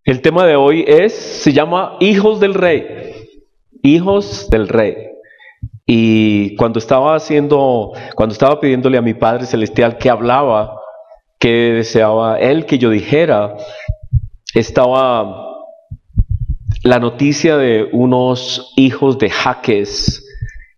El tema de hoy se llama Hijos del Rey. Hijos del Rey. Y cuando estaba pidiéndole a mi Padre Celestial que hablaba, que deseaba Él que yo dijera, estaba la noticia de unos hijos de jaques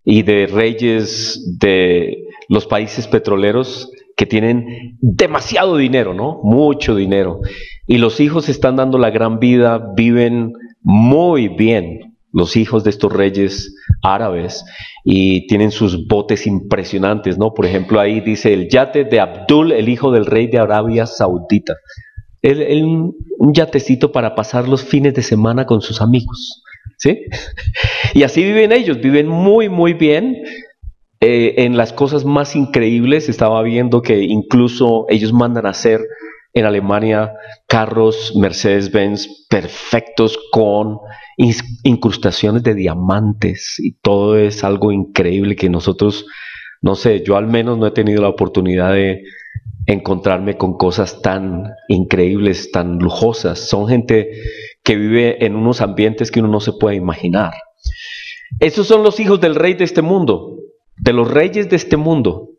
y de reyes de los países petroleros que tienen demasiado dinero, ¿no? Mucho dinero. Y los hijos están dando la gran vida, viven muy bien, los hijos de estos reyes árabes, y tienen sus botes impresionantes, ¿no? Por ejemplo, ahí dice el yate de Abdul, el hijo del rey de Arabia Saudita. Un yatecito para pasar los fines de semana con sus amigos, ¿sí? Y así viven ellos, viven muy, muy bien. En las cosas más increíbles estaba viendo que incluso ellos mandan a hacer en Alemania carros Mercedes-Benz perfectos con incrustaciones de diamantes, y todo es algo increíble que nosotros, no sé, yo al menos no he tenido la oportunidad de encontrarme con cosas tan increíbles, tan lujosas. Son gente que vive en unos ambientes que uno no se puede imaginar. Esos son los hijos del rey de este mundo, de los reyes de este mundo.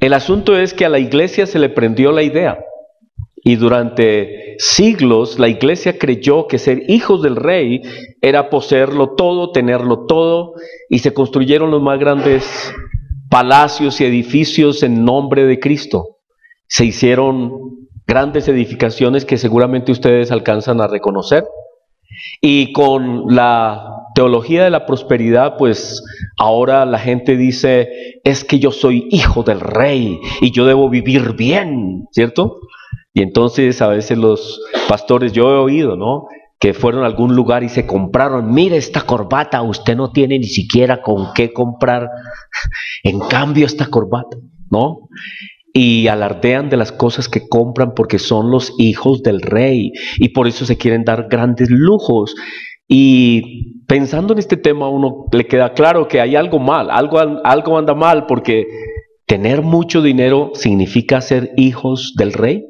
El asunto es que a la iglesia se le prendió la idea, y durante siglos la iglesia creyó que ser hijos del rey era poseerlo todo, tenerlo todo, y se construyeron los más grandes palacios y edificios en nombre de Cristo. Se hicieron grandes edificaciones que seguramente ustedes alcanzan a reconocer. Y con la teología de la prosperidad, pues ahora la gente dice, es que yo soy hijo del rey y yo debo vivir bien, ¿cierto? Y entonces a veces los pastores, yo he oído, ¿no?, que fueron a algún lugar y se compraron, mire esta corbata, usted no tiene ni siquiera con qué comprar, en cambio esta corbata, ¿no? Y alardean de las cosas que compran porque son los hijos del rey, y por eso se quieren dar grandes lujos. Y pensando en este tema, a uno le queda claro que hay algo mal, algo anda mal, porque tener mucho dinero significa ser hijos del rey.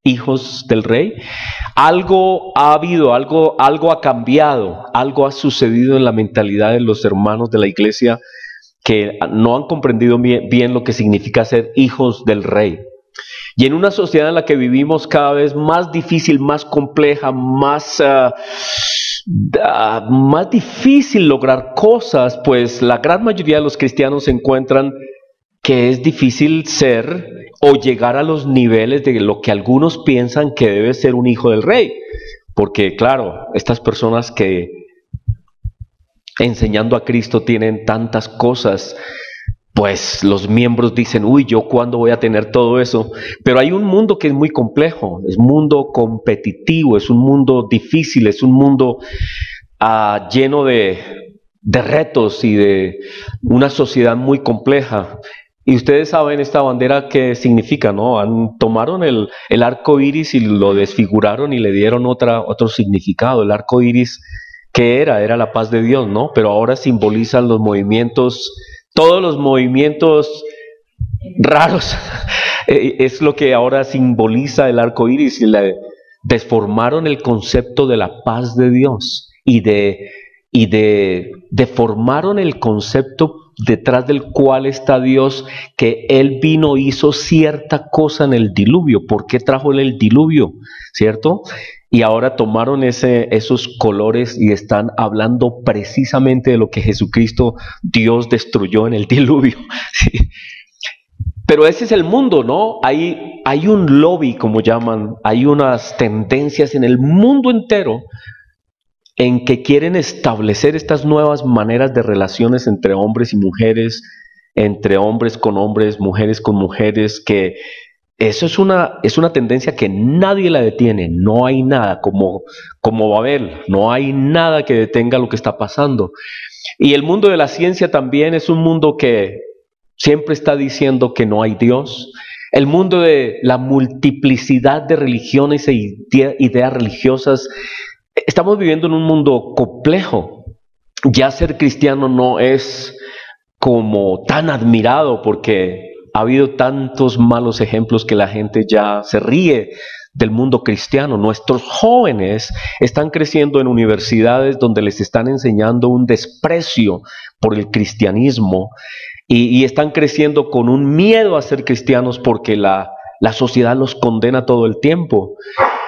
Hijos del rey. Algo ha habido, algo ha cambiado, algo ha sucedido en la mentalidad de los hermanos de la iglesia que no han comprendido bien lo que significa ser hijos del rey. Y en una sociedad en la que vivimos cada vez más difícil, más compleja, más difícil lograr cosas, pues la gran mayoría de los cristianos se encuentran que es difícil ser o llegar a los niveles de lo que algunos piensan que debe ser un hijo del rey. Porque claro, estas personas que enseñando a Cristo tienen tantas cosas, pues los miembros dicen, uy, ¿yo cuándo voy a tener todo eso? Pero hay un mundo que es muy complejo, es un mundo competitivo, es un mundo difícil, es un mundo lleno de retos y de una sociedad muy compleja. Y ustedes saben esta bandera qué significa, ¿no? Tomaron el arco iris y lo desfiguraron y le dieron otro significado. El arco iris, ¿qué era? Era la paz de Dios, ¿no? Pero ahora simbolizan los movimientos, todos los movimientos raros. Es lo que ahora simboliza el arco iris. Desformaron el concepto de la paz de Dios y deformaron el concepto detrás del cual está Dios, que Él vino, hizo cierta cosa en el diluvio. ¿Por qué trajo Él el diluvio? ¿Cierto? Y ahora tomaron esos colores y están hablando precisamente de lo que Jesucristo, Dios, destruyó en el diluvio. ¿Sí? Pero ese es el mundo, ¿no? Hay un lobby, como llaman, hay unas tendencias en el mundo entero en que quieren establecer estas nuevas maneras de relaciones entre hombres y mujeres, entre hombres con hombres, mujeres con mujeres, que eso es una tendencia que nadie la detiene. No hay nada, como Babel, no hay nada que detenga lo que está pasando. Y el mundo de la ciencia también es un mundo que siempre está diciendo que no hay Dios. El mundo de la multiplicidad de religiones e ideas religiosas. Estamos viviendo en un mundo complejo. Ya ser cristiano no es como tan admirado porque ha habido tantos malos ejemplos que la gente ya se ríe del mundo cristiano. Nuestros jóvenes están creciendo en universidades donde les están enseñando un desprecio por el cristianismo y están creciendo con un miedo a ser cristianos porque la sociedad los condena todo el tiempo.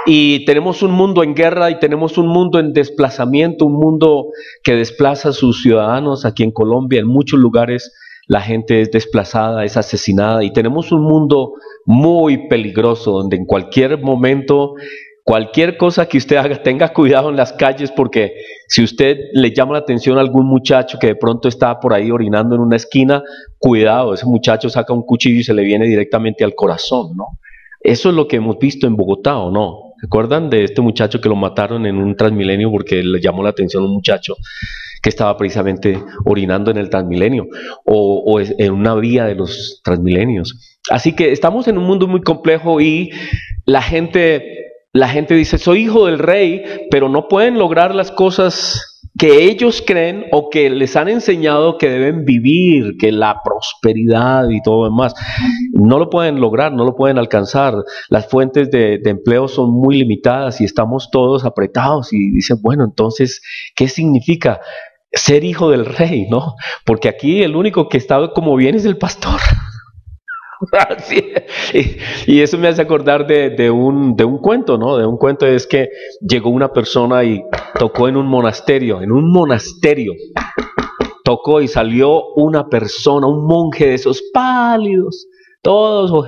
Y tenemos un mundo en guerra y tenemos un mundo en desplazamiento, un mundo que desplaza a sus ciudadanos. Aquí en Colombia, en muchos lugares, la gente es desplazada, es asesinada. Y tenemos un mundo muy peligroso, donde en cualquier momento, cualquier cosa que usted haga, tenga cuidado en las calles, porque si usted le llama la atención a algún muchacho que de pronto está por ahí orinando en una esquina, cuidado, ese muchacho saca un cuchillo y se le viene directamente al corazón, ¿no? Eso es lo que hemos visto en Bogotá, ¿o no? ¿Se acuerdan de este muchacho que lo mataron en un Transmilenio porque le llamó la atención a un muchacho que estaba precisamente orinando en el Transmilenio o en una vía de los Transmilenios? Así que estamos en un mundo muy complejo y la gente dice, soy hijo del rey, pero no pueden lograr las cosas que ellos creen o que les han enseñado que deben vivir, que la prosperidad y todo lo demás. No lo pueden lograr, no lo pueden alcanzar. Las fuentes de empleo son muy limitadas y estamos todos apretados y dicen, bueno, entonces, ¿qué significa ser hijo del rey? ¿No? Porque aquí el único que está como bien es el pastor. Sí. Y eso me hace acordar de un cuento, ¿no? De un cuento es que llegó una persona y tocó en un monasterio, tocó y salió una persona, un monje de esos pálidos, todos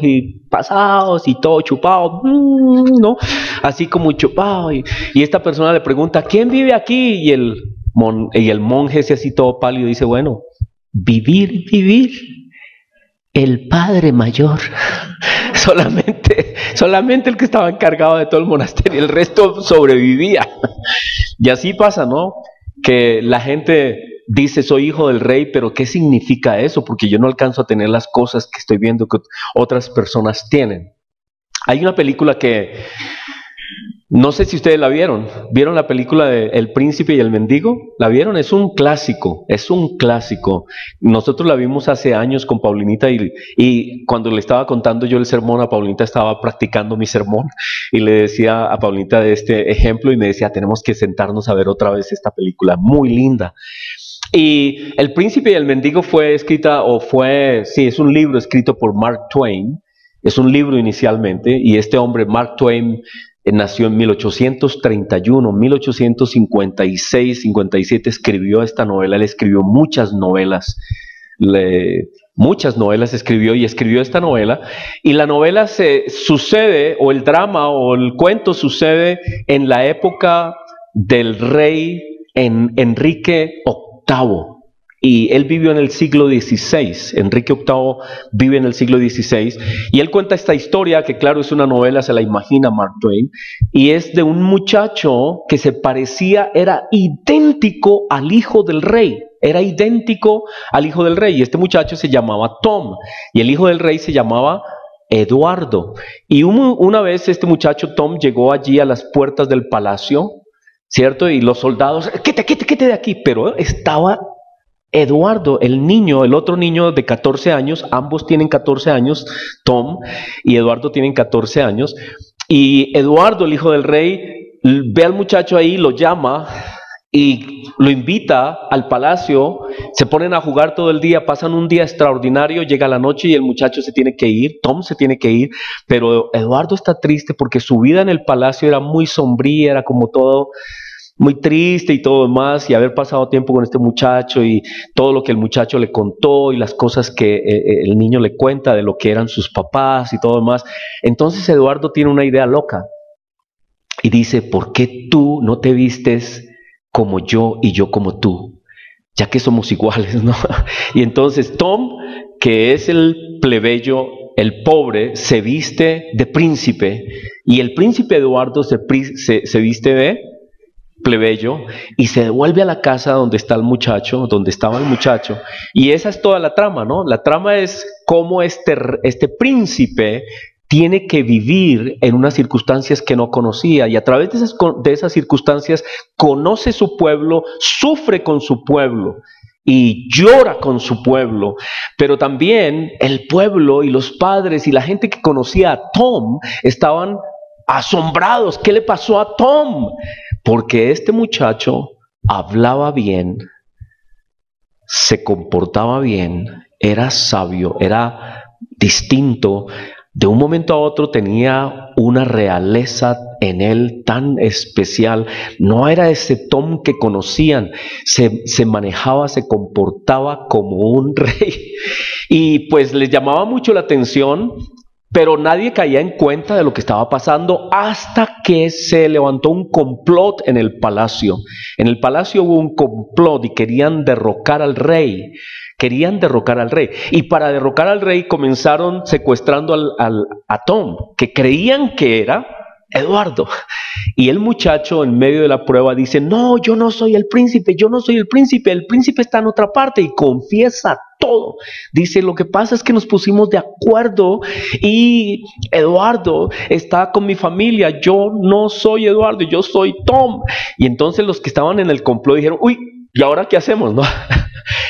pasados y todo chupado, ¿no? Así como chupado. Y esta persona le pregunta, ¿quién vive aquí? Y el monje ese así todo pálido dice, bueno, vivir. El padre mayor, solamente el que estaba encargado de todo el monasterio, el resto sobrevivía. Y así pasa, ¿no? Que la gente dice, soy hijo del rey, pero ¿qué significa eso? Porque yo no alcanzo a tener las cosas que estoy viendo que otras personas tienen. Hay una película que, no sé si ustedes la vieron. ¿Vieron la película de El Príncipe y el Mendigo? ¿La vieron? Es un clásico, Nosotros la vimos hace años con Paulinita y cuando le estaba contando yo el sermón a Paulinita, estaba practicando mi sermón y le decía a Paulinita de este ejemplo y me decía, tenemos que sentarnos a ver otra vez esta película, muy linda. Y El Príncipe y el Mendigo es un libro escrito por Mark Twain. Es un libro inicialmente y este hombre, Mark Twain, nació en 1831, 1856, 57 escribió esta novela. Él escribió muchas novelas escribió y escribió esta novela. Y la novela sucede, o el drama o el cuento sucede en la época del rey Enrique VIII. Y él vivió en el siglo XVI, Enrique VIII vive en el siglo XVI, y él cuenta esta historia, que claro es una novela, se la imagina Mark Twain, y es de un muchacho que era idéntico al hijo del rey, y este muchacho se llamaba Tom, y el hijo del rey se llamaba Eduardo. Y una vez este muchacho Tom llegó allí a las puertas del palacio, ¿cierto? Y los soldados, quítate de aquí, pero estaba Eduardo, el otro niño de 14 años, ambos tienen 14 años, Tom y Eduardo tienen 14 años, y Eduardo, el hijo del rey, ve al muchacho ahí, lo llama y lo invita al palacio, se ponen a jugar todo el día, pasan un día extraordinario, llega la noche y el muchacho se tiene que ir, Tom se tiene que ir, pero Eduardo está triste porque su vida en el palacio era muy sombría, era como todo muy triste y todo demás, y haber pasado tiempo con este muchacho y todo lo que el muchacho le contó y las cosas que el niño le cuenta de lo que eran sus papás y todo demás. Entonces Eduardo tiene una idea loca y dice, ¿por qué tú no te vistes como yo y yo como tú? Ya que somos iguales, ¿no? Y entonces Tom, que es el plebeyo, el pobre, se viste de príncipe, y el príncipe Eduardo se viste de plebeyo y se devuelve a la casa donde estaba el muchacho, y esa es toda la trama, ¿no? La trama es cómo este príncipe tiene que vivir en unas circunstancias que no conocía, y a través de esas circunstancias conoce su pueblo, sufre con su pueblo y llora con su pueblo, pero también el pueblo y los padres y la gente que conocía a Tom estaban asombrados, ¿qué le pasó a Tom? Porque este muchacho hablaba bien, se comportaba bien, era sabio, era distinto. De un momento a otro tenía una realeza en él tan especial. No era ese Tom que conocían. Se manejaba, se comportaba como un rey. Y pues les llamaba mucho la atención, pero nadie caía en cuenta de lo que estaba pasando hasta que se levantó un complot en el palacio. En el palacio hubo un complot y querían derrocar al rey. Querían derrocar al rey. Y para derrocar al rey comenzaron secuestrando a Tom, que creían que era Eduardo. Y el muchacho en medio de la prueba dice, no, yo no soy el príncipe, yo no soy el príncipe está en otra parte, y confiesa todo. Dice, lo que pasa es que nos pusimos de acuerdo y Eduardo está con mi familia, yo no soy Eduardo, yo soy Tom. Y entonces los que estaban en el complot dijeron, uy, ¿y ahora qué hacemos, no?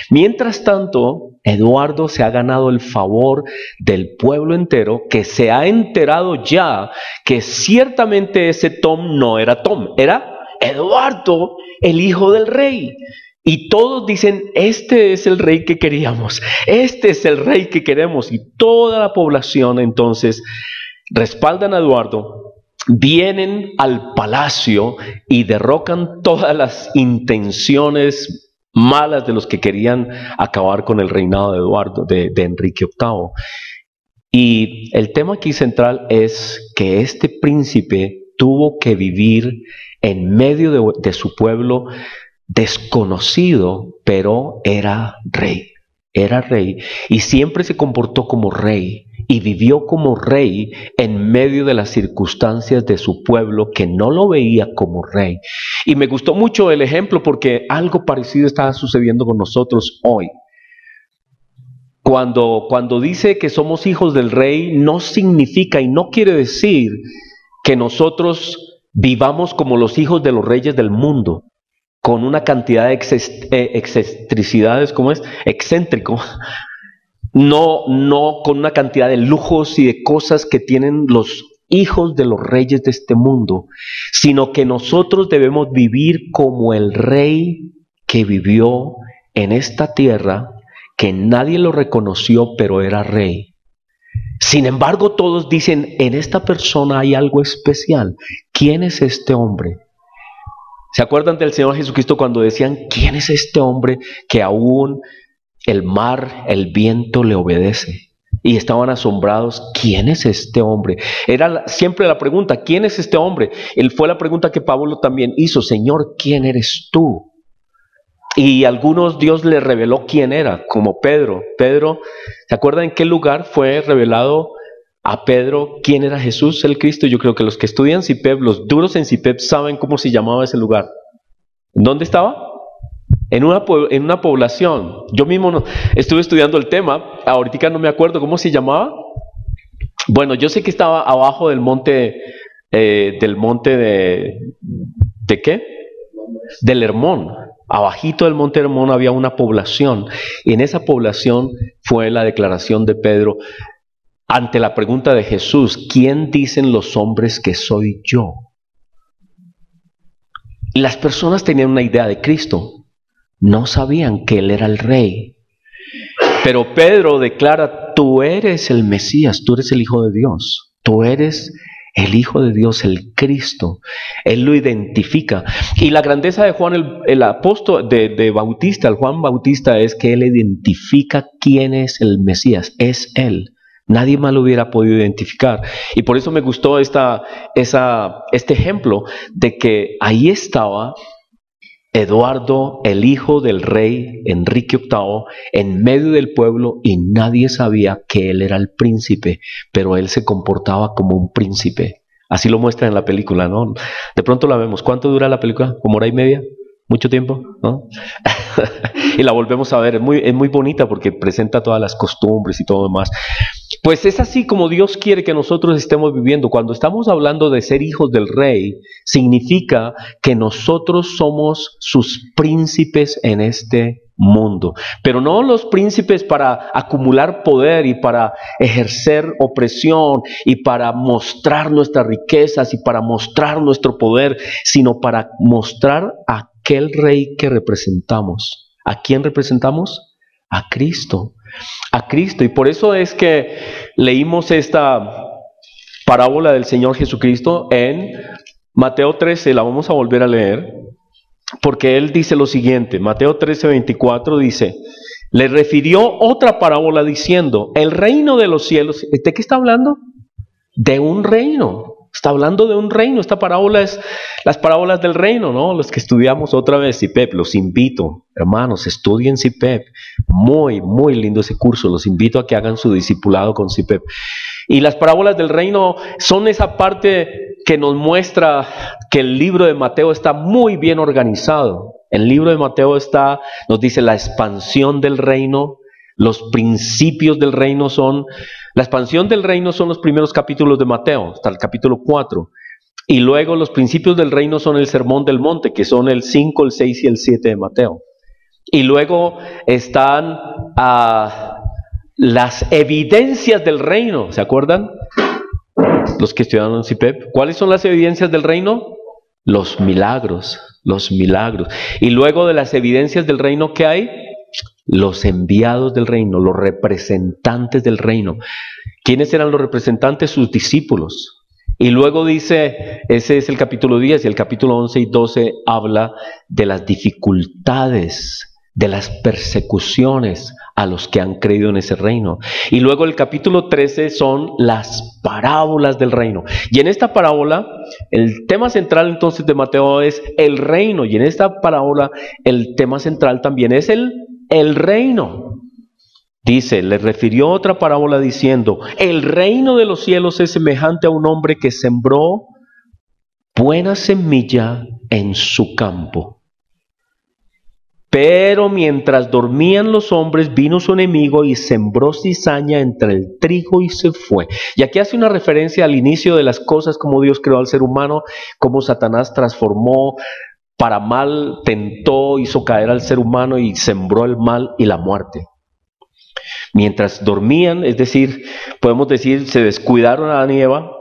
Mientras tanto, Eduardo se ha ganado el favor del pueblo entero, que se ha enterado ya que ciertamente ese Tom no era Tom, era Eduardo, el hijo del rey. Y todos dicen, este es el rey que queríamos, este es el rey que queremos. Y toda la población entonces respaldan a Eduardo, vienen al palacio y derrocan todas las intenciones malas de los que querían acabar con el reinado de Eduardo, de Enrique VIII. Y el tema aquí central es que este príncipe tuvo que vivir en medio de su pueblo desconocido, pero era rey, y siempre se comportó como rey. Y vivió como rey en medio de las circunstancias de su pueblo que no lo veía como rey. Y me gustó mucho el ejemplo porque algo parecido está sucediendo con nosotros hoy. Cuando dice que somos hijos del rey, no significa y no quiere decir que nosotros vivamos como los hijos de los reyes del mundo, con una cantidad de excentricidades, ¿cómo es? Excéntrico. No con una cantidad de lujos y de cosas que tienen los hijos de los reyes de este mundo, sino que nosotros debemos vivir como el rey que vivió en esta tierra, que nadie lo reconoció, pero era rey. Sin embargo, todos dicen, en esta persona hay algo especial. ¿Quién es este hombre? ¿Se acuerdan del Señor Jesucristo cuando decían, ¿quién es este hombre que aún el mar, el viento le obedece? Y estaban asombrados, ¿quién es este hombre? Era siempre la pregunta, ¿quién es este hombre? Fue la pregunta que Pablo también hizo, Señor, ¿quién eres tú? Y a algunos Dios les reveló quién era, como Pedro. Pedro, ¿se acuerdan en qué lugar fue revelado a Pedro quién era Jesús, el Cristo? Yo creo que los que estudian CIPEP, los duros en CIPEP, saben cómo se llamaba ese lugar. ¿Dónde estaba? En una población. Yo mismo estuve estudiando el tema, ahorita no me acuerdo cómo se llamaba. Bueno, yo sé que estaba abajo del monte ¿de qué? Del Hermón. Abajito del monte Hermón había una población, y en esa población fue la declaración de Pedro ante la pregunta de Jesús, ¿quién dicen los hombres que soy yo? Y las personas tenían una idea de Cristo, no sabían que Él era el Rey. Pero Pedro declara, tú eres el Mesías, tú eres el Hijo de Dios, tú eres el Hijo de Dios, el Cristo. Él lo identifica. Y la grandeza de Juan, el apóstol de Bautista, el Juan Bautista, es que él identifica quién es el Mesías, es Él. Nadie más lo hubiera podido identificar. Y por eso me gustó este ejemplo de que ahí estaba Eduardo, el hijo del rey Enrique VIII, en medio del pueblo, y nadie sabía que él era el príncipe, pero él se comportaba como un príncipe. Así lo muestra en la película, ¿no? De pronto la vemos. ¿Cuánto dura la película? ¿Como hora y media? ¿Mucho tiempo? ¿No? Y la volvemos a ver. Es muy bonita porque presenta todas las costumbres y todo lo demás. Pues es así como Dios quiere que nosotros estemos viviendo. Cuando estamos hablando de ser hijos del rey, significa que nosotros somos sus príncipes en este mundo. Pero no los príncipes para acumular poder y para ejercer opresión y para mostrar nuestras riquezas y para mostrar nuestro poder, sino para mostrar a aquel rey que representamos. ¿A quién representamos? A Cristo. A Cristo. Y por eso es que leímos esta parábola del Señor Jesucristo en Mateo 13, la vamos a volver a leer. Porque él dice lo siguiente, Mateo 13:24 dice, le refirió otra parábola diciendo, el reino de los cielos, ¿de qué está hablando? De un reino, está hablando de un reino. Esta parábola es las parábolas del reino, ¿no? Los que estudiamos otra vez CIPEP, los invito, hermanos, estudien CIPEP, muy, muy lindo ese curso, los invito a que hagan su discipulado con CIPEP. Y las parábolas del reino son esa parte que nos muestra que el libro de Mateo está muy bien organizado. El libro de Mateo nos dice la expansión del reino, los principios del reino la expansión del reino son los primeros capítulos de Mateo, hasta el capítulo 4. Y luego los principios del reino son el sermón del monte, que son el 5, el 6 y el 7 de Mateo. Y luego están las evidencias del reino, ¿se acuerdan? Los que estudiaron en CIPEP. ¿Cuáles son las evidencias del reino? Los milagros, los milagros. Y luego de las evidencias del reino, ¿qué hay? Los enviados del reino, los representantes del reino. ¿Quiénes eran los representantes? Sus discípulos. Y luego dice, ese es el capítulo 10, y el capítulo 11 y 12 habla de las dificultades, de las persecuciones a los que han creído en ese reino. Y luego el capítulo 13 son las parábolas del reino. Y en esta parábola, el tema central entonces de Mateo es el reino. Y en esta parábola, el tema central también es el reino. Dice, le refirió otra parábola diciendo, el reino de los cielos es semejante a un hombre que sembró buena semilla en su campo. Pero mientras dormían los hombres, vino su enemigo y sembró cizaña entre el trigo y se fue. Y aquí hace una referencia al inicio de las cosas, como Dios creó al ser humano, cómo Satanás transformó para mal, tentó, hizo caer al ser humano y sembró el mal y la muerte. Mientras dormían, es decir, podemos decir, se descuidaron a Adán y Eva,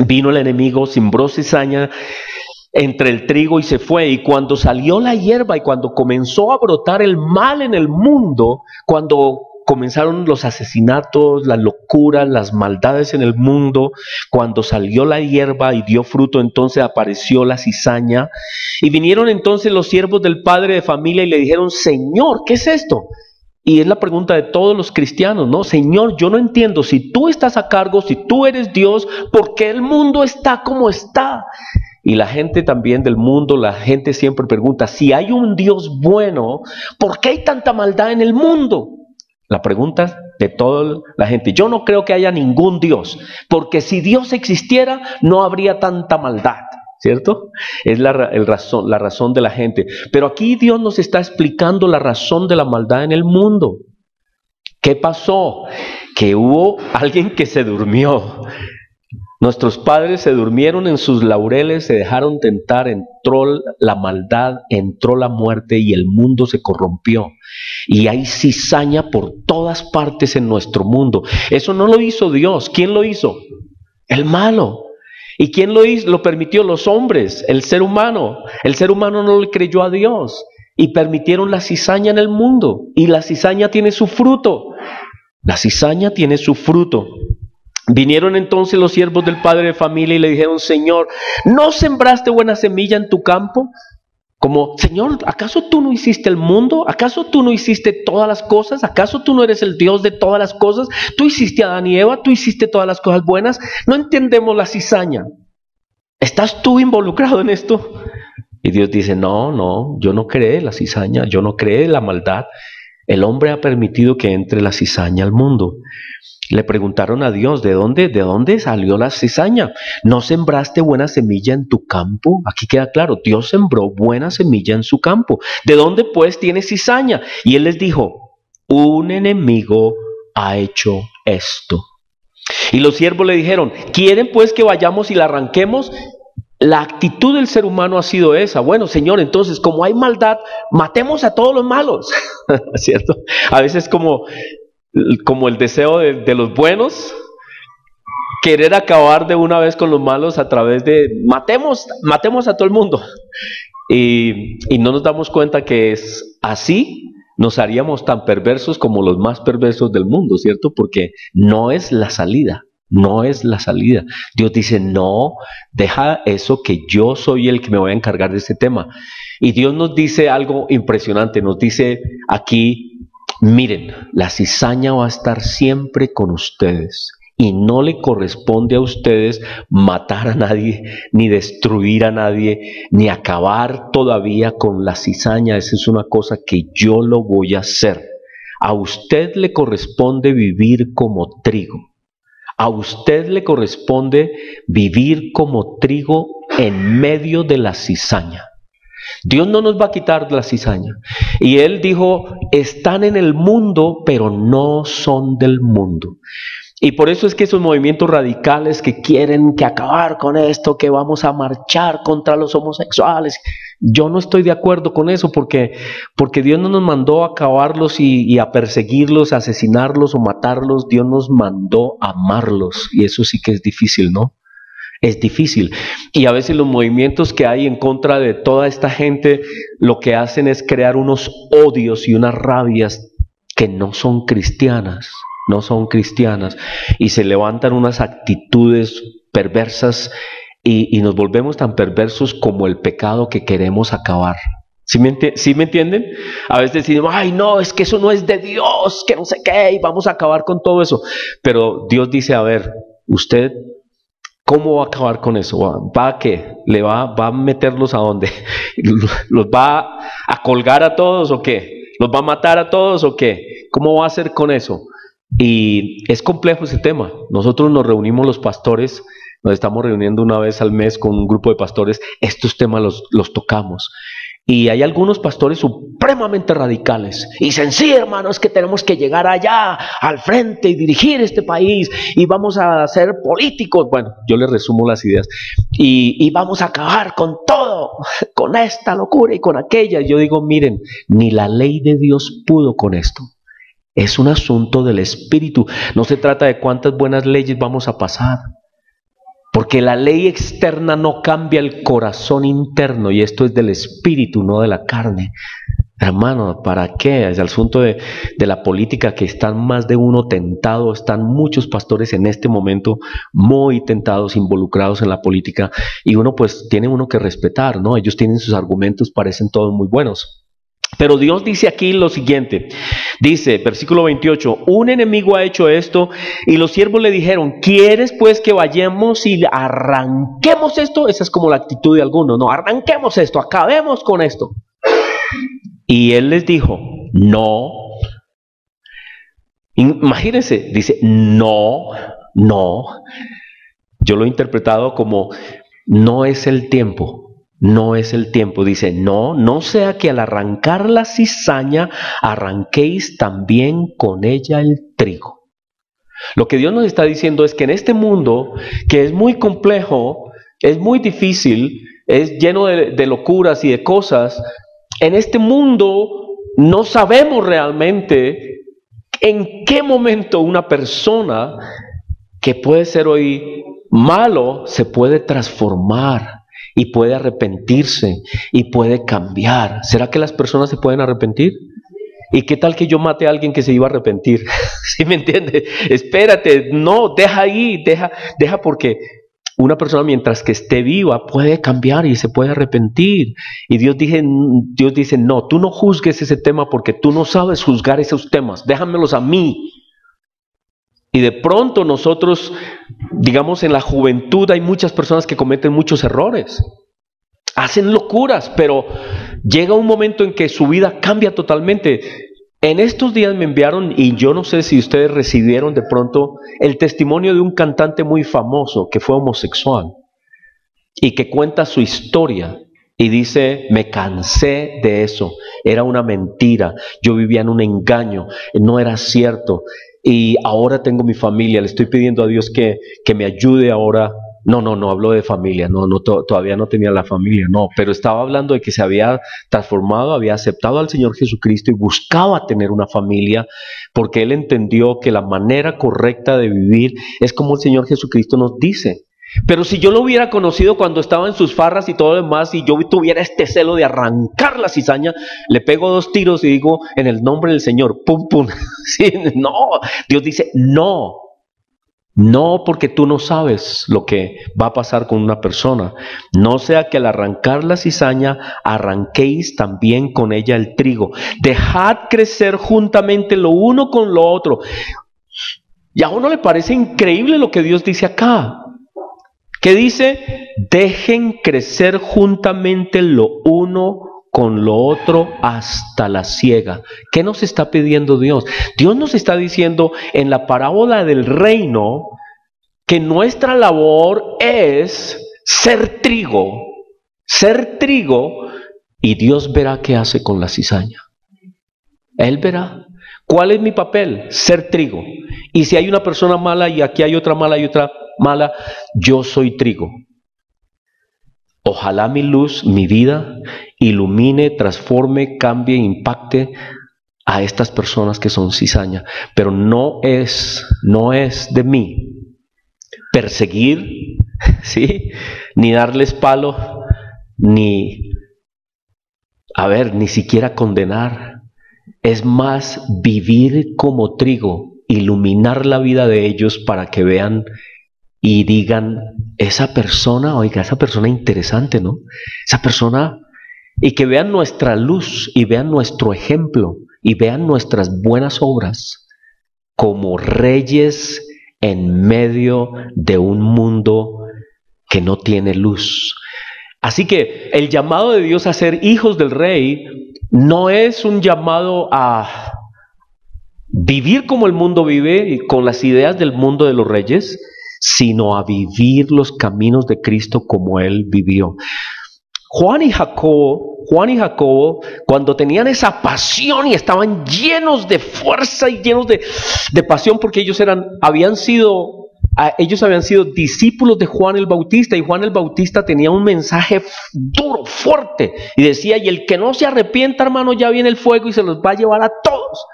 vino el enemigo, sembró cizaña entre el trigo y se fue. Y cuando salió la hierba y cuando comenzó a brotar el mal en el mundo, cuando comenzaron los asesinatos, las locuras, las maldades en el mundo, cuando salió la hierba y dio fruto, entonces apareció la cizaña. Y vinieron entonces los siervos del padre de familia y le dijeron, Señor, ¿qué es esto? Y es la pregunta de todos los cristianos, ¿no? Señor, yo no entiendo, si tú estás a cargo, si tú eres Dios, ¿por qué el mundo está como está? Y la gente también del mundo, la gente siempre pregunta, si hay un Dios bueno, ¿por qué hay tanta maldad en el mundo? La pregunta de toda la gente. Yo no creo que haya ningún Dios, porque si Dios existiera, no habría tanta maldad, ¿cierto? Es la razón de la gente. Pero aquí Dios nos está explicando la razón de la maldad en el mundo. ¿Qué pasó? Que hubo alguien que se durmió. Nuestros padres se durmieron en sus laureles, se dejaron tentar, entró la maldad, entró la muerte y el mundo se corrompió. Y hay cizaña por todas partes en nuestro mundo. Eso no lo hizo Dios. ¿Quién lo hizo? El malo. ¿Y quién lo hizo? Lo permitió los hombres, el ser humano. El ser humano no le creyó a Dios y permitieron la cizaña en el mundo. Y la cizaña tiene su fruto. La cizaña tiene su fruto. Vinieron entonces los siervos del padre de familia y le dijeron, Señor, ¿no sembraste buena semilla en tu campo? Como, Señor, ¿acaso tú no hiciste el mundo? ¿Acaso tú no hiciste todas las cosas? ¿Acaso tú no eres el Dios de todas las cosas? ¿Tú hiciste a Adán y Eva? ¿Tú hiciste todas las cosas buenas? No entendemos la cizaña. ¿Estás tú involucrado en esto? Y Dios dice, no, yo no creé la cizaña, yo no creé la maldad. El hombre ha permitido que entre la cizaña al mundo. Le preguntaron a Dios, ¿de dónde salió la cizaña? ¿No sembraste buena semilla en tu campo? Aquí queda claro, Dios sembró buena semilla en su campo. ¿De dónde pues tiene cizaña? Y Él les dijo, un enemigo ha hecho esto. Y los siervos le dijeron, ¿quieren pues que vayamos y la arranquemos? la actitud del ser humano ha sido esa. Bueno, Señor, entonces, como hay maldad, matemos a todos los malos, ¿cierto? A veces como el deseo de los buenos, querer acabar de una vez con los malos a través de matemos a todo el mundo. Y no nos damos cuenta que es así, nos haríamos tan perversos como los más perversos del mundo, ¿cierto? Porque no es la salida. No es la salida. Dios dice, no, deja eso, que yo soy el que me voy a encargar de este tema. Y Dios nos dice algo impresionante, nos dice aquí, miren, la cizaña va a estar siempre con ustedes y no le corresponde a ustedes matar a nadie, ni destruir a nadie, ni acabar todavía con la cizaña. Esa es una cosa que yo lo voy a hacer. A usted le corresponde vivir como trigo. A usted le corresponde vivir como trigo en medio de la cizaña. Dios no nos va a quitar la cizaña. Y Él dijo, están en el mundo, pero no son del mundo. Y por eso es que esos movimientos radicales que quieren que acabar con esto, que vamos a marchar contra los homosexuales, yo no estoy de acuerdo con eso, porque Dios no nos mandó a acabarlos y a perseguirlos, a asesinarlos o matarlos. Dios nos mandó a amarlos, y eso sí que es difícil, ¿no? Es difícil. Y a veces los movimientos que hay en contra de toda esta gente, lo que hacen es crear unos odios y unas rabias que no son cristianas. No son cristianas, y se levantan unas actitudes perversas y nos volvemos tan perversos como el pecado que queremos acabar. ¿Sí me entienden? A veces decimos, ay no, es que eso no es de Dios, que no sé qué, y vamos a acabar con todo eso. Pero Dios dice, a ver, usted, ¿cómo va a acabar con eso? ¿Va a qué? ¿Va a meterlos a dónde? ¿Los va a colgar a todos o qué? ¿Los va a matar a todos o qué? ¿Cómo va a hacer con eso? Y es complejo ese tema. Nosotros nos reunimos los pastores, nos estamos reuniendo una vez al mes con un grupo de pastores, estos temas los tocamos. Y hay algunos pastores supremamente radicales. Y dicen, sí, hermano, es que tenemos que llegar allá, al frente, y dirigir este país, y vamos a ser políticos. Bueno, yo les resumo las ideas. Y vamos a acabar con todo, con esta locura y con aquella. Y yo digo, miren, ni la ley de Dios pudo con esto. Es un asunto del espíritu. No se trata de cuántas buenas leyes vamos a pasar. Porque la ley externa no cambia el corazón interno, y esto es del espíritu, no de la carne. Hermano, ¿para qué? Es el asunto de la política, que están más de uno tentado. Están muchos pastores en este momento muy tentados, involucrados en la política. Y uno pues tiene que respetar, ¿no? Ellos tienen sus argumentos, parecen todos muy buenos. Pero Dios dice aquí lo siguiente, dice, versículo 28, un enemigo ha hecho esto, y los siervos le dijeron, ¿quieres pues que vayamos y arranquemos esto? Esa es como la actitud de algunos, no, arranquemos esto, acabemos con esto. Y él les dijo, no. Imagínense, dice, no. Yo lo he interpretado como, no es el tiempo. No es el tiempo. Dice, no sea que al arrancar la cizaña arranquéis también con ella el trigo. Lo que Dios nos está diciendo es que en este mundo, que es muy complejo, es muy difícil, es lleno de locuras y de cosas, en este mundo no sabemos realmente en qué momento una persona que puede ser hoy malo se puede transformar. Y puede arrepentirse, y puede cambiar. ¿Será que las personas se pueden arrepentir? ¿Y qué tal que yo mate a alguien que se iba a arrepentir? ¿Sí me entiende? Espérate, no, deja ahí, deja, porque una persona mientras que esté viva puede cambiar y se puede arrepentir. Y Dios dice, no, tú no juzgues ese tema, porque tú no sabes juzgar esos temas, déjamelos a mí. Y de pronto nosotros, digamos, en la juventud hay muchas personas que cometen muchos errores, hacen locuras, pero llega un momento en que su vida cambia totalmente. En estos días me enviaron, y yo no sé si ustedes recibieron de pronto el testimonio de un cantante muy famoso que fue homosexual y que cuenta su historia. Y dice, me cansé de eso, era una mentira, yo vivía en un engaño, no era cierto. Y ahora tengo mi familia, le estoy pidiendo a Dios que me ayude ahora No hablo de familia, todavía no tenía la familia, no, pero estaba hablando de que se había transformado, había aceptado al Señor Jesucristo y buscaba tener una familia, porque él entendió que la manera correcta de vivir es como el Señor Jesucristo nos dice. Pero si yo lo hubiera conocido cuando estaba en sus farras y todo lo demás, y yo tuviera este celo de arrancar la cizaña, le pego 2 tiros y digo, en el nombre del Señor, pum, pum. Sí, no, Dios dice, no. No, porque tú no sabes lo que va a pasar con una persona. No sea que al arrancar la cizaña, arranquéis también con ella el trigo. Dejad crecer juntamente lo uno con lo otro. Y a uno le parece increíble lo que Dios dice acá. ¿Qué dice? Dejen crecer juntamente lo uno con lo otro hasta la siega. ¿Qué nos está pidiendo Dios? Dios nos está diciendo en la parábola del reino que nuestra labor es ser trigo, y Dios verá qué hace con la cizaña. Él verá. ¿Cuál es mi papel? Ser trigo. Y si hay una persona mala y aquí hay otra mala y otra mala, yo soy trigo. Ojalá mi luz, mi vida, ilumine, transforme, cambie, impacte a estas personas que son cizaña. Pero no es de mí perseguir, ¿sí? Ni darles palo, ni siquiera condenar. Es más vivir como trigo, iluminar la vida de ellos para que vean y digan, esa persona interesante, ¿no? Esa persona, y que vean nuestra luz y vean nuestro ejemplo y vean nuestras buenas obras como reyes en medio de un mundo que no tiene luz. Así que el llamado de Dios a ser hijos del Rey no es un llamado a vivir como el mundo vive y con las ideas del mundo de los reyes, sino a vivir los caminos de Cristo como Él vivió. Juan y Jacobo, cuando tenían esa pasión y estaban llenos de fuerza y llenos de pasión, porque ellos habían sido discípulos de Juan el Bautista, y Juan el Bautista tenía un mensaje duro, fuerte, y decía, y el que no se arrepienta, hermano, ya viene el fuego y se los va a llevar a todos.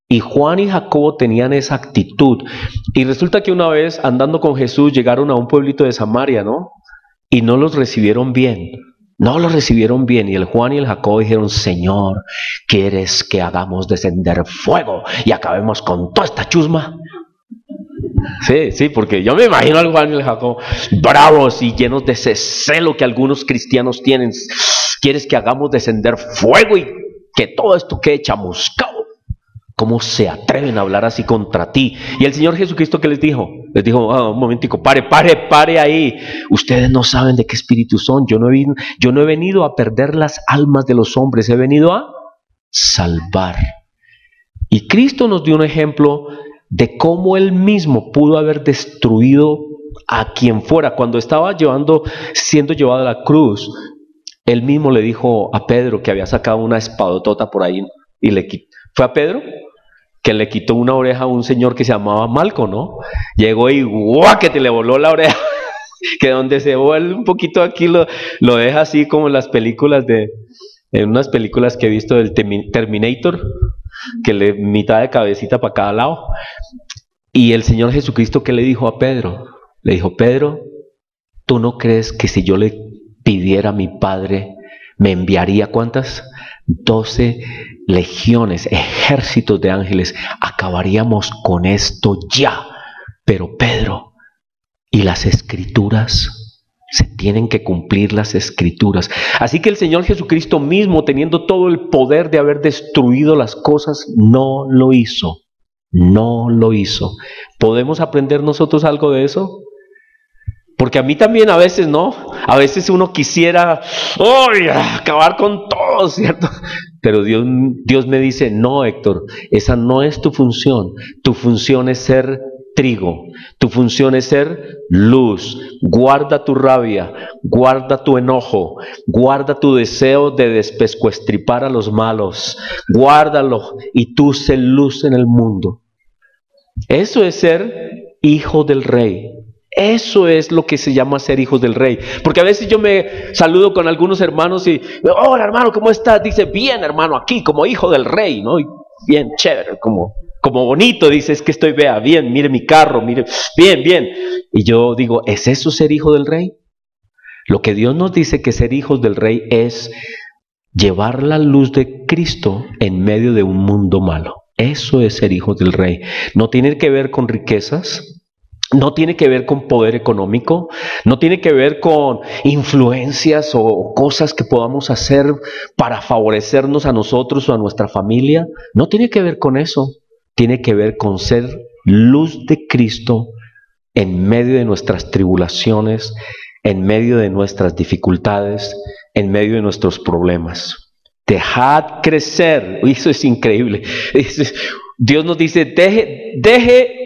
Y Juan y Jacobo tenían esa actitud. Y resulta que una vez, andando con Jesús, llegaron a un pueblito de Samaria, ¿no? Y no los recibieron bien. Y el Juan y el Jacobo dijeron, Señor, ¿quieres que hagamos descender fuego y acabemos con toda esta chusma? Sí, porque yo me imagino al Juan y al Jacobo bravos y llenos de ese celo que algunos cristianos tienen. ¿Quieres que hagamos descender fuego y que todo esto quede chamuscado? ¿Cómo se atreven a hablar así contra ti? Y el Señor Jesucristo, ¿qué les dijo? Les dijo, un momentico, pare ahí. Ustedes no saben de qué espíritu son. Yo no he venido a perder las almas de los hombres, he venido a salvar. Y Cristo nos dio un ejemplo de cómo Él mismo pudo haber destruido a quien fuera. Cuando estaba siendo llevado a la cruz, Él mismo le dijo a Pedro, que había sacado una espadotota por ahí, y le quitó. ¿Fue a Pedro? Que le quitó una oreja a un señor que se llamaba Malco, ¿no? Llegó y ¡guáquete! Le voló la oreja. Que donde se vuelve un poquito aquí lo deja así como en las películas en unas películas que he visto del Terminator, que le mitad de cabecita para cada lado. Y el Señor Jesucristo, ¿qué le dijo a Pedro? Le dijo, Pedro, ¿tú no crees que si yo le pidiera a mi Padre, me enviaría cuántas? 12 legiones, ejércitos de ángeles, acabaríamos con esto ya. Pero Pedro, ¿y las escrituras? Se tienen que cumplir las escrituras. Así que el Señor Jesucristo mismo, teniendo todo el poder de haber destruido las cosas, no lo hizo. ¿Podemos aprender nosotros algo de eso? Porque a mí también a veces, ¿no? A veces uno quisiera acabar con todo, ¿cierto? Pero Dios me dice, no, Héctor, esa no es tu función. Tu función es ser trigo. Tu función es ser luz. Guarda tu rabia, guarda tu enojo, guarda tu deseo de despescoestripar a los malos. Guárdalo y tú sé luz en el mundo. Eso es ser hijo del Rey. Eso es lo que se llama ser hijos del Rey. Porque a veces yo me saludo con algunos hermanos y, hola hermano, ¿cómo estás? Dice, bien hermano, aquí como hijo del Rey, ¿no? Y bien chévere, como bonito, dice, es que estoy, vea, bien, mire mi carro, mire, bien, bien. Y yo digo, ¿es eso ser hijo del Rey? Lo que Dios nos dice que ser hijos del Rey es llevar la luz de Cristo en medio de un mundo malo. Eso es ser hijos del Rey. No tiene que ver con riquezas, no tiene que ver con poder económico, no tiene que ver con influencias o cosas que podamos hacer para favorecernos a nosotros o a nuestra familia. No tiene que ver con eso. Tiene que ver con ser luz de Cristo en medio de nuestras tribulaciones, en medio de nuestras dificultades, en medio de nuestros problemas. Dejad crecer. Eso es increíble. Dios nos dice, deje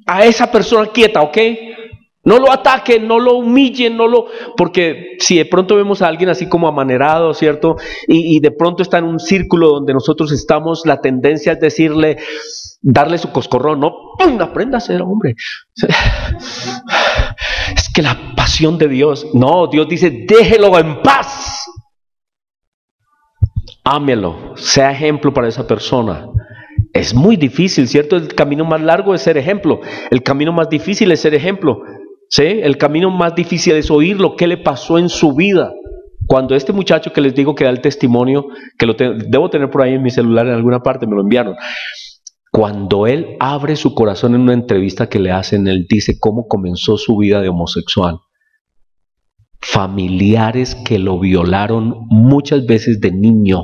a esa persona quieta, ¿ok? No lo ataquen, no lo humillen, porque si de pronto vemos a alguien así como amanerado, ¿cierto? Y de pronto está en un círculo donde nosotros estamos, la tendencia es decirle, darle su coscorrón, ¿no? ¡Pum! Aprenda a ser hombre. Es que la pasión de Dios, no, Dios dice, déjelo en paz. Ámelo, sea ejemplo para esa persona. Es muy difícil, ¿cierto? El camino más largo es ser ejemplo. El camino más difícil es ser ejemplo. ¿Sí? El camino más difícil es oír lo que le pasó en su vida. Cuando este muchacho que les digo que da el testimonio, que debo tener por ahí en mi celular en alguna parte, me lo enviaron. Cuando él abre su corazón en una entrevista que le hacen, él dice cómo comenzó su vida de homosexual. Familiares que lo violaron muchas veces de niño.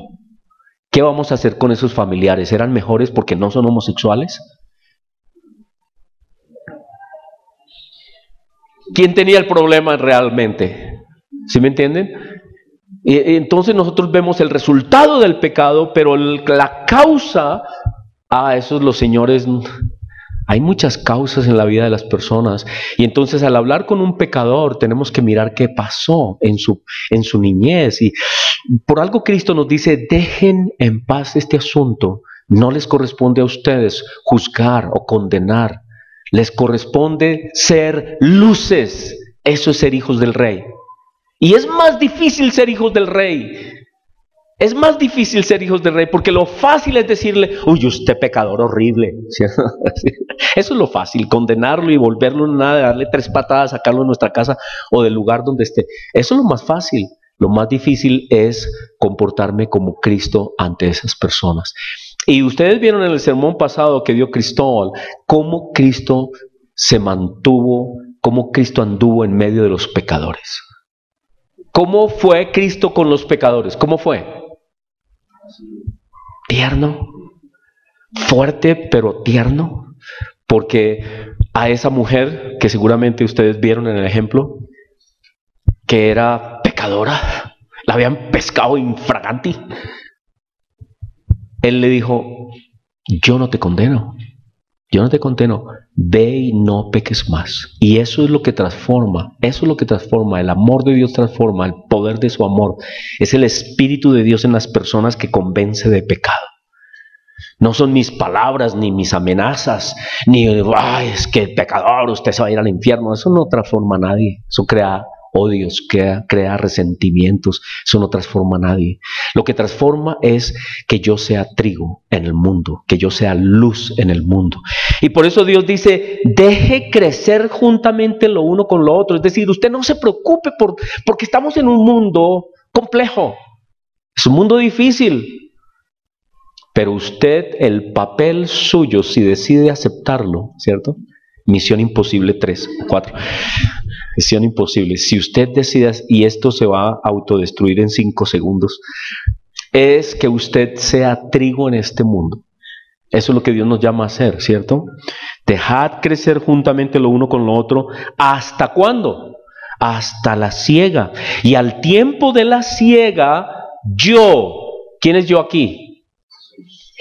¿Qué vamos a hacer con esos familiares? ¿Eran mejores porque no son homosexuales? ¿Quién tenía el problema realmente? ¿Sí me entienden? Entonces nosotros vemos el resultado del pecado, pero la causa, esos los señores, hay muchas causas en la vida de las personas. Y entonces al hablar con un pecador tenemos que mirar qué pasó en su niñez. Y por algo Cristo nos dice, dejen en paz este asunto. No les corresponde a ustedes juzgar o condenar. Les corresponde ser luces. Eso es ser hijos del Rey. Y es más difícil ser hijos del Rey. Es más difícil ser hijos del Rey porque lo fácil es decirle, uy, usted pecador horrible. ¿Cierto? Eso es lo fácil, condenarlo y volverlo nada, darle 3 patadas, sacarlo de nuestra casa o del lugar donde esté. Eso es lo más fácil. Lo más difícil es comportarme como Cristo ante esas personas. Y ustedes vieron en el sermón pasado que dio Cristóbal, cómo Cristo se mantuvo, cómo Cristo anduvo en medio de los pecadores. ¿Cómo fue Cristo con los pecadores? ¿Cómo fue? Tierno, fuerte pero tierno, porque a esa mujer que seguramente ustedes vieron en el ejemplo, que era pecadora, la habían pescado infraganti, él le dijo, yo no te condeno, ve y no peques más. Y eso es lo que transforma, el amor de Dios transforma, el poder de su amor, es el Espíritu de Dios en las personas que convence de pecado. No son mis palabras, ni mis amenazas, ni, es que pecador, usted se va a ir al infierno. Eso no transforma a nadie, eso crea odios, crea resentimientos, eso no transforma a nadie. Lo que transforma es que yo sea trigo en el mundo, que yo sea luz en el mundo. Y por eso Dios dice, deje crecer juntamente lo uno con lo otro. Es decir, usted no se preocupe porque estamos en un mundo complejo, es un mundo difícil. Pero usted, el papel suyo, si decide aceptarlo, ¿cierto? Misión imposible 3, 4. Misión imposible. Si usted decide, y esto se va a autodestruir en 5 segundos, es que usted sea trigo en este mundo. Eso es lo que Dios nos llama a hacer, ¿cierto? Dejad crecer juntamente lo uno con lo otro. ¿Hasta cuándo? Hasta la siega. Y al tiempo de la siega, ¿quién es yo aquí?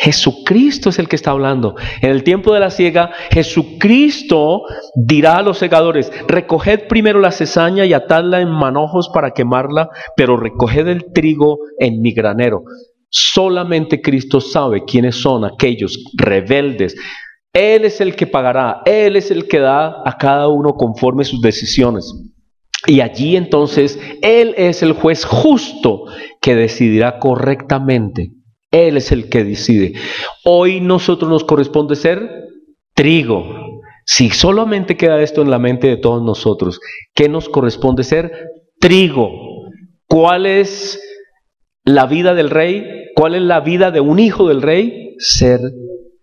Jesucristo es el que está hablando. En el tiempo de la siega, Jesucristo dirá a los segadores, recoged primero la cizaña y atadla en manojos para quemarla, pero recoged el trigo en mi granero. Solamente Cristo sabe quiénes son aquellos rebeldes Él es el que pagará, Él es el que da a cada uno conforme sus decisiones. Y allí entonces Él es el juez justo que decidirá correctamente. Él es el que decide. Hoy nosotros nos corresponde ser trigo. Si solamente queda esto en la mente de todos nosotros, ¿qué nos corresponde ser? Trigo. ¿Cuál es la vida del rey? ¿Cuál es la vida de un hijo del rey? Ser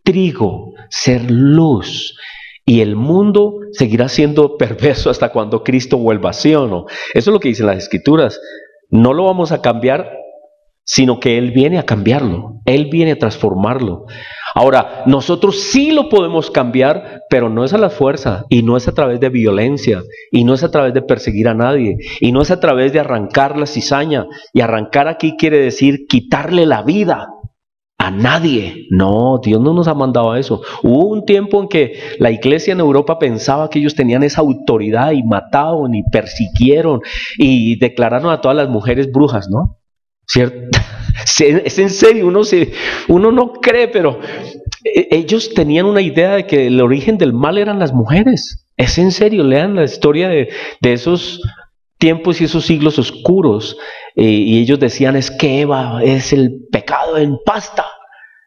trigo, ser luz. Y el mundo seguirá siendo perverso hasta cuando Cristo vuelva, ¿sí o no? Eso es lo que dicen las Escrituras. No lo vamos a cambiar, sino que Él viene a cambiarlo. Él viene a transformarlo. Ahora, nosotros sí lo podemos cambiar, pero no es a la fuerza, y no es a través de violencia, y no es a través de perseguir a nadie, y no es a través de arrancar la cizaña. Y arrancar aquí quiere decir quitarle la vida a nadie. No, Dios no nos ha mandado a eso. Hubo un tiempo en que la iglesia en Europa pensaba que ellos tenían esa autoridad y mataron y persiguieron y declararon a todas las mujeres brujas, ¿no? ¿Cierto? Es en serio, uno no cree, pero ellos tenían una idea de que el origen del mal eran las mujeres. Es en serio, lean la historia de esos tiempos y esos siglos oscuros, y ellos decían, es que Eva es el pecado en pasta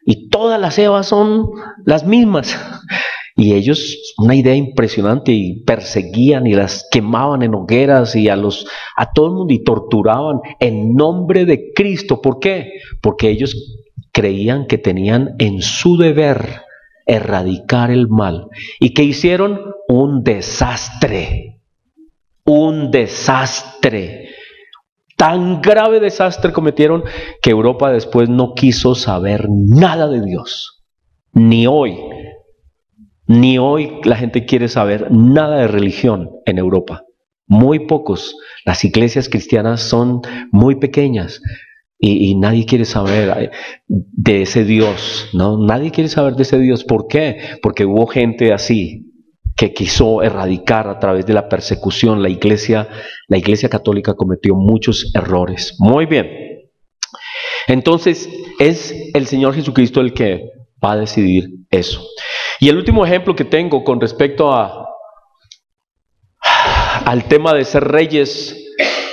y todas las Evas son las mismas. Y ellos, una idea impresionante, y perseguían y las quemaban en hogueras y a todo el mundo, y torturaban en nombre de Cristo. ¿Por qué? Porque ellos creían que tenían en su deber erradicar el mal. ¿Y qué hicieron? Un desastre. Un desastre. Tan grave desastre cometieron que Europa después no quiso saber nada de Dios. Ni hoy la gente quiere saber nada de religión en Europa. Muy pocos. Las iglesias cristianas son muy pequeñas y nadie quiere saber de ese Dios, ¿no? Nadie quiere saber de ese Dios. ¿Por qué? Porque hubo gente así que quiso erradicar a través de la persecución. La iglesia católica cometió muchos errores. Muy bien. Entonces, es el Señor Jesucristo el que va a decidir eso. Y el último ejemplo que tengo con respecto al tema de ser reyes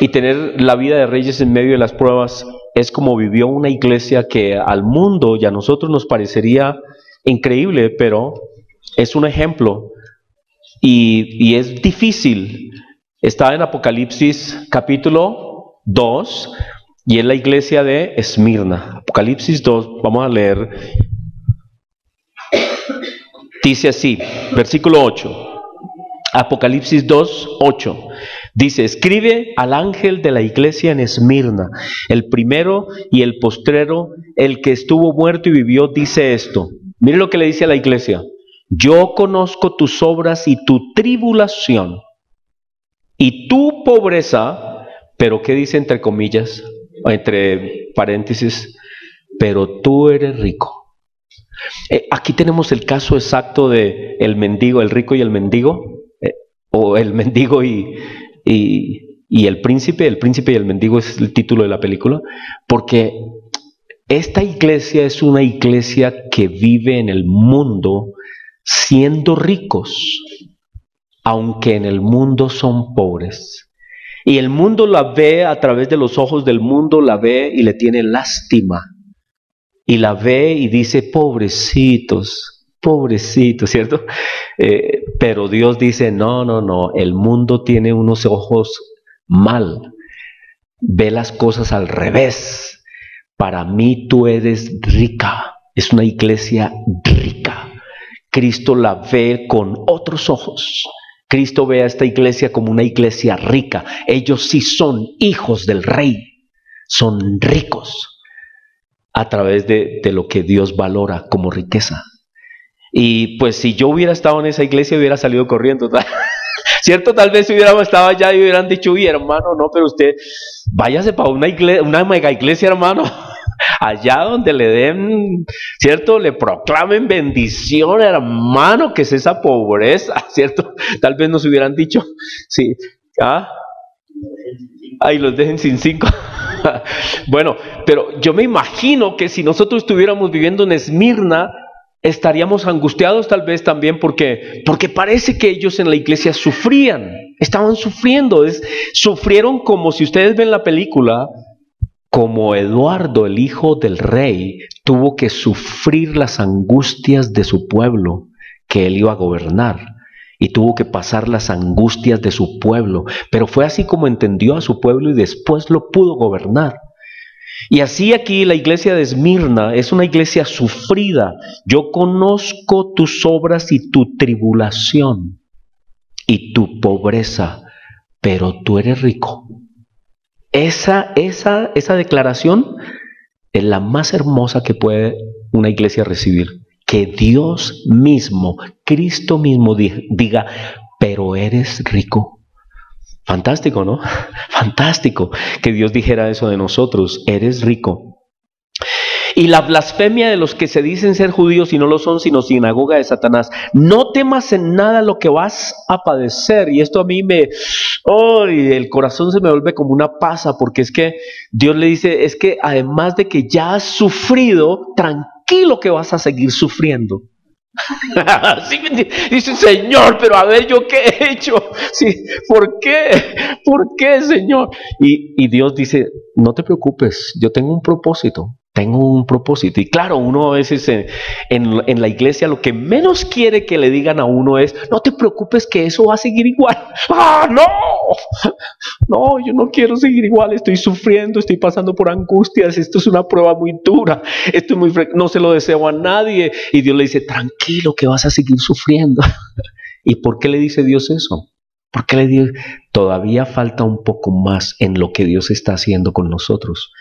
y tener la vida de reyes en medio de las pruebas, es como vivió una iglesia que al mundo y a nosotros nos parecería increíble, pero es un ejemplo. Y es difícil. Está en Apocalipsis capítulo 2 y es la iglesia de Esmirna. Apocalipsis 2, vamos a leer. Dice así, versículo 8. Apocalipsis 2, 8. Dice, escribe al ángel de la iglesia en Esmirna, el primero y el postrero, el que estuvo muerto y vivió, dice esto. Mire lo que le dice a la iglesia. Yo conozco tus obras y tu tribulación y tu pobreza, pero ¿qué dice entre comillas, entre paréntesis? Pero tú eres rico. Aquí tenemos el caso exacto de el mendigo, el rico y el mendigo, o el mendigo y el príncipe y el mendigo es el título de la película, porque esta iglesia es una iglesia que vive en el mundo siendo ricos, aunque en el mundo son pobres. Y el mundo la ve a través de los ojos del mundo, la ve y le tiene lástima. Y la ve y dice, pobrecitos, pobrecitos, ¿cierto? Pero Dios dice, no, el mundo tiene unos ojos mal. Ve las cosas al revés. Para mí tú eres rica. Es una iglesia rica. Cristo la ve con otros ojos. Cristo ve a esta iglesia como una iglesia rica. Ellos sí son hijos del rey. Son ricos a través de lo que Dios valora como riqueza. Y pues si yo hubiera estado en esa iglesia hubiera salido corriendo, ¿cierto? Tal vez si hubiéramos estado allá y hubieran dicho, uy, hermano, no, pero usted váyase para una mega iglesia, hermano. Allá donde le den, ¿cierto? Le proclamen bendición, hermano, que es esa pobreza, ¿cierto? Tal vez nos hubieran dicho, sí, ahí los dejen sin 5. Bueno, pero yo me imagino que si nosotros estuviéramos viviendo en Esmirna, estaríamos angustiados tal vez también porque parece que ellos en la iglesia sufrían, estaban sufriendo, sufrieron como si ustedes ven la película, como Eduardo, el hijo del rey, tuvo que sufrir las angustias de su pueblo que él iba a gobernar. Y tuvo que pasar las angustias de su pueblo. Pero fue así como entendió a su pueblo y después lo pudo gobernar. Y así aquí la iglesia de Esmirna es una iglesia sufrida. Yo conozco tus obras y tu tribulación y tu pobreza, pero tú eres rico. Esa declaración es la más hermosa que puede una iglesia recibir. Que Dios mismo, Cristo mismo diga, pero eres rico. Fantástico, ¿no? Fantástico que Dios dijera eso de nosotros, eres rico. Y la blasfemia de los que se dicen ser judíos y no lo son, sino sinagoga de Satanás. No temas en nada lo que vas a padecer. Y esto a mí el corazón se me vuelve como una pasa, porque es que Dios le dice, es que además de que ya has sufrido, tranquilo que vas a seguir sufriendo. ¿Sí? Dice, Señor, pero a ver, ¿yo qué he hecho? Sí, ¿por qué? ¿Por qué, Señor? Y Dios dice, no te preocupes, yo tengo un propósito. Tengo un propósito. Y claro, uno a veces en la iglesia lo que menos quiere que le digan a uno es, no te preocupes que eso va a seguir igual. ¡Ah, no! No, yo no quiero seguir igual, estoy sufriendo, estoy pasando por angustias, esto es una prueba muy dura, esto es no se lo deseo a nadie. Y Dios le dice, tranquilo que vas a seguir sufriendo. ¿Y por qué le dice Dios eso? ¿Por qué le dice? Todavía falta un poco más en lo que Dios está haciendo con nosotros.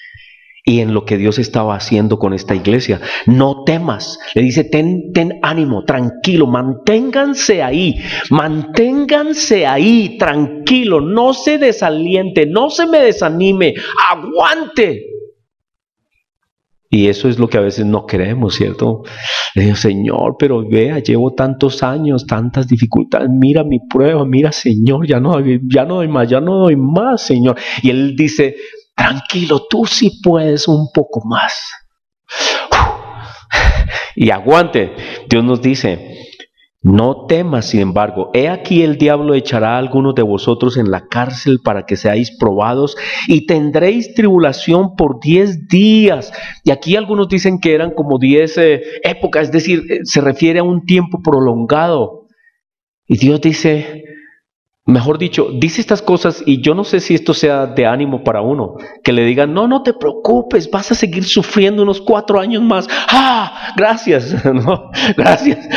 Y en lo que Dios estaba haciendo con esta iglesia. No temas. Le dice, ten ánimo, tranquilo, manténganse ahí, tranquilo, no se desaliente, no se me desanime, aguante. Y eso es lo que a veces no queremos, ¿cierto? Le digo, Señor, pero vea, llevo tantos años, tantas dificultades, mira mi prueba, mira, Señor, ya no doy más, Señor. Y Él dice, tranquilo, tú sí puedes un poco más. Y aguante. Dios nos dice, no temas, sin embargo, he aquí el diablo echará a algunos de vosotros en la cárcel para que seáis probados y tendréis tribulación por 10 días. Y aquí algunos dicen que eran como 10 épocas, es decir, se refiere a un tiempo prolongado. Y Dios dice, mejor dicho, dice estas cosas y yo no sé si esto sea de ánimo para uno, que le digan, no te preocupes, vas a seguir sufriendo unos 4 años más. ¡Ah! Gracias, no, gracias.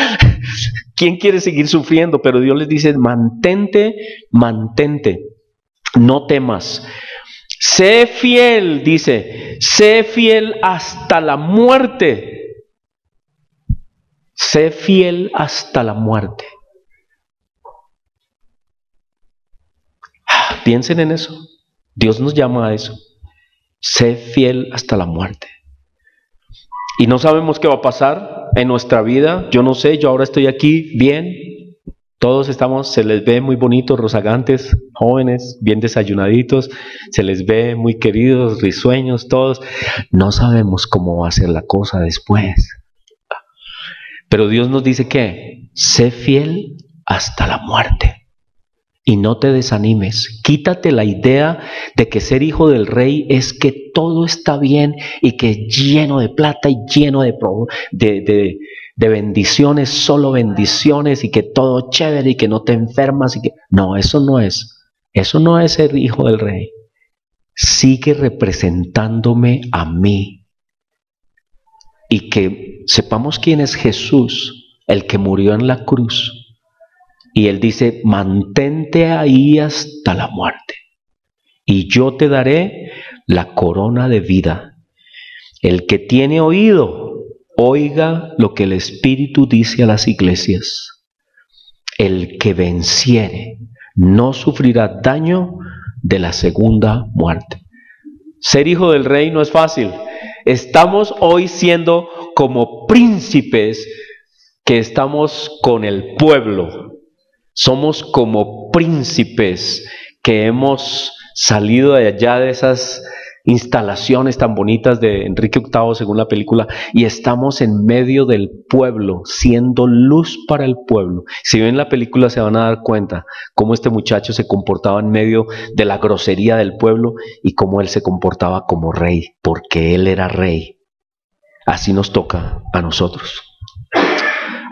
¿Quién quiere seguir sufriendo? Pero Dios les dice, mantente, no temas. Sé fiel, dice, sé fiel hasta la muerte. Sé fiel hasta la muerte. Piensen en eso. Dios nos llama a eso. Sé fiel hasta la muerte. Y no sabemos qué va a pasar en nuestra vida. Yo no sé, yo ahora estoy aquí bien. Todos se les ve muy bonitos, rozagantes, jóvenes, bien desayunaditos. Se les ve muy queridos, risueños, todos. No sabemos cómo va a ser la cosa después. Pero Dios nos dice que sé fiel hasta la muerte. Y no te desanimes, quítate la idea de que ser hijo del rey es que todo está bien y que lleno de plata y lleno de bendiciones, solo bendiciones y que todo chévere y que no te enfermas y que... No, eso no es ser hijo del rey. Sigue representándome a mí y que sepamos quién es Jesús, el que murió en la cruz. Y Él dice, mantente ahí hasta la muerte, y yo te daré la corona de vida. El que tiene oído, oiga lo que el Espíritu dice a las iglesias. El que venciere no sufrirá daño de la segunda muerte. Ser hijo del rey no es fácil. Estamos hoy siendo como príncipes que estamos con el pueblo. Somos como príncipes que hemos salido de allá de esas instalaciones tan bonitas de Enrique VIII según la película, y estamos en medio del pueblo, siendo luz para el pueblo. Si ven la película se van a dar cuenta cómo este muchacho se comportaba en medio de la grosería del pueblo y cómo él se comportaba como rey, porque él era rey. Así nos toca a nosotros.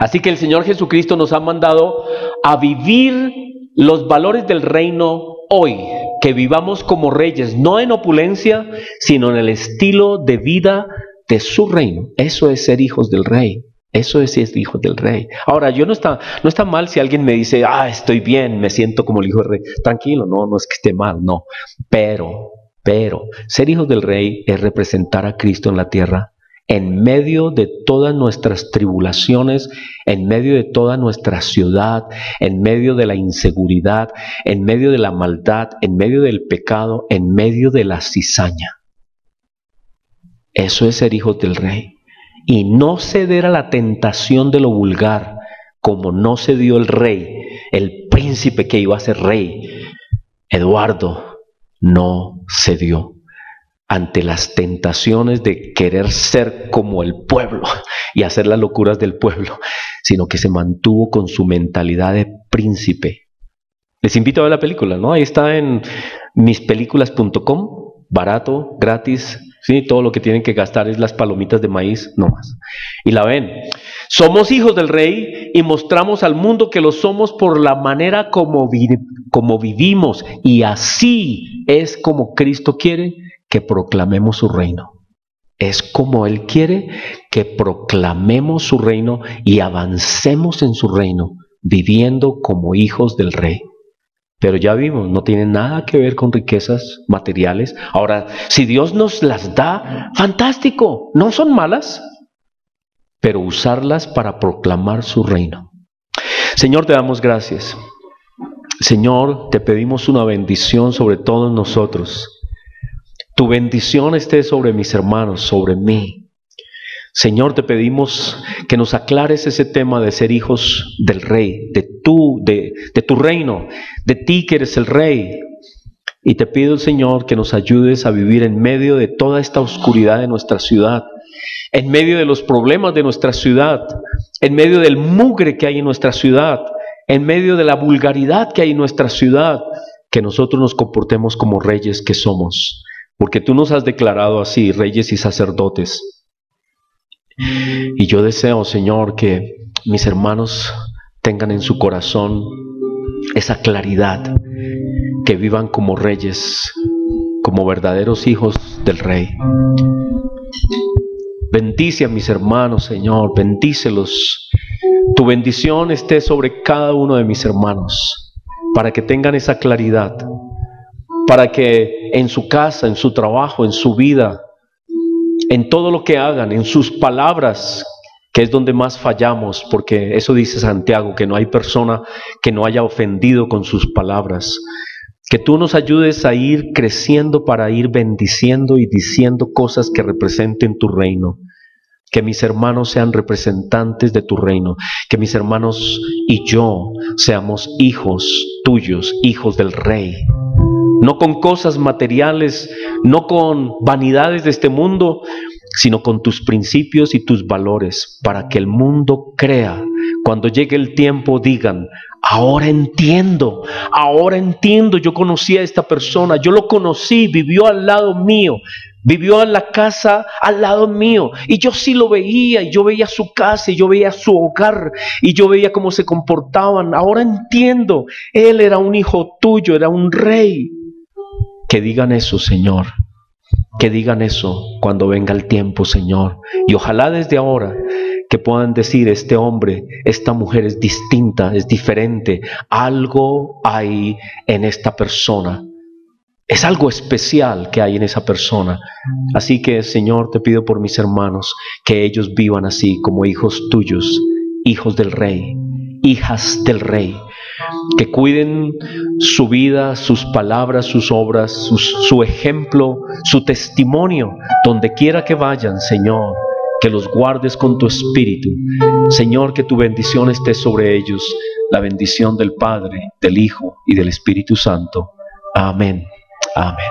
Así que el Señor Jesucristo nos ha mandado a vivir los valores del reino hoy, que vivamos como reyes, no en opulencia, sino en el estilo de vida de su reino. Eso es ser hijos del rey. Eso es ser hijos del rey. Ahora, no está mal si alguien me dice, estoy bien, me siento como el hijo del rey. Tranquilo, no es que esté mal, no. Pero, ser hijos del rey es representar a Cristo en la tierra, en medio de todas nuestras tribulaciones, en medio de toda nuestra ciudad, en medio de la inseguridad, en medio de la maldad, en medio del pecado, en medio de la cizaña. Eso es ser hijos del rey. Y no ceder a la tentación de lo vulgar, como no cedió el rey, el príncipe que iba a ser rey. Eduardo no cedió ante las tentaciones de querer ser como el pueblo y hacer las locuras del pueblo, sino que se mantuvo con su mentalidad de príncipe. Les invito a ver la película, ¿no? Ahí está en mispeliculas.com, barato, gratis, ¿sí? Todo lo que tienen que gastar es las palomitas de maíz, no más. Y la ven. Somos hijos del rey y mostramos al mundo que lo somos por la manera como vivimos, y así es como Cristo quiere que proclamemos su reino. Es como Él quiere que proclamemos su reino y avancemos en su reino, viviendo como hijos del rey. Pero ya vimos, no tiene nada que ver con riquezas materiales. Ahora, si Dios nos las da, fantástico, no son malas, pero usarlas para proclamar su reino. Señor, te damos gracias. Señor, te pedimos una bendición sobre todos nosotros. Tu bendición esté sobre mis hermanos, sobre mí. Señor, te pedimos que nos aclares ese tema de ser hijos del rey, de tu reino, de ti que eres el rey. Y te pido, Señor, que nos ayudes a vivir en medio de toda esta oscuridad de nuestra ciudad, en medio de los problemas de nuestra ciudad, en medio del mugre que hay en nuestra ciudad, en medio de la vulgaridad que hay en nuestra ciudad, que nosotros nos comportemos como reyes que somos. Porque tú nos has declarado así, reyes y sacerdotes. Y yo deseo, Señor, que mis hermanos tengan en su corazón esa claridad, que vivan como reyes, como verdaderos hijos del Rey. Bendice a mis hermanos, Señor, bendícelos. Tu bendición esté sobre cada uno de mis hermanos, para que tengan esa claridad, para que en su casa, en su trabajo, en su vida, en todo lo que hagan, en sus palabras, que es donde más fallamos, porque eso dice Santiago, que no hay persona que no haya ofendido con sus palabras. Que tú nos ayudes a ir creciendo para ir bendiciendo y diciendo cosas que representen tu reino. Que mis hermanos sean representantes de tu reino. Que mis hermanos y yo seamos hijos tuyos, hijos del Rey. No con cosas materiales, no con vanidades de este mundo, sino con tus principios y tus valores, para que el mundo crea. Cuando llegue el tiempo digan: ahora entiendo, yo conocí a esta persona, yo lo conocí, vivió al lado mío, vivió en la casa al lado mío, y yo sí lo veía, y yo veía su casa, y yo veía su hogar, y yo veía cómo se comportaban. Ahora entiendo, él era un hijo tuyo, era un rey. Que digan eso, Señor, que digan eso cuando venga el tiempo, Señor, y ojalá desde ahora que puedan decir: este hombre, esta mujer es distinta, es diferente, algo hay en esta persona, es algo especial que hay en esa persona. Así que, Señor, te pido por mis hermanos, que ellos vivan así como hijos tuyos, hijos del Rey, hijas del Rey, que cuiden su vida, sus palabras, sus obras, su ejemplo, su testimonio, donde quiera que vayan, Señor, que los guardes con tu espíritu. Señor, que tu bendición esté sobre ellos, la bendición del Padre, del Hijo y del Espíritu Santo. Amén. Amén.